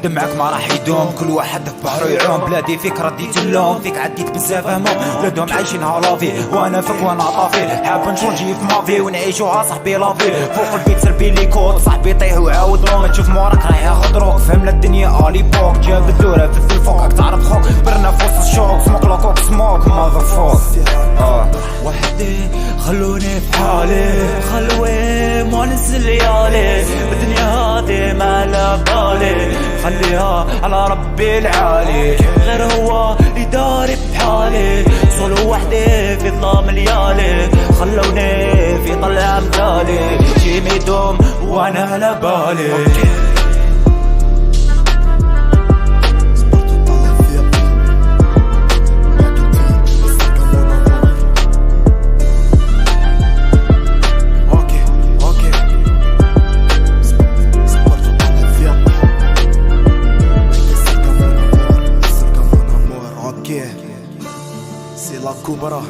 دمعك ما راح يدوم، كل واحد في بحر يعوم. بلادي فيك رديت اللوم، فيك عديت بزاف هموم. بلادهم عايشينها لافي وانا فيك وانا طافي. حاب نشونجي في مافي ونعيشوها صاحبي لافي. فوق البيت سربي لي كود صاحبي طيح وعاود روم. تشوف موراك راح ياخد روك، فهمنا الدنيا اليبوك. جاب الدورة في الفوق تعرف خوك، برنا في وسط الشوك. سموك لاكوك سموك ماذر فوك. وحدي خلوني في حالي، خلوي مونس الليالي. الدنيا هادي ما لا بالي، خليها على ربي العالي. غير هو اللي داري بحالي، صولو وحدي في ظلام ليالي. خلوني في طلع امثالي، جيمي دوم وانا على بالي. C'est la Cobra.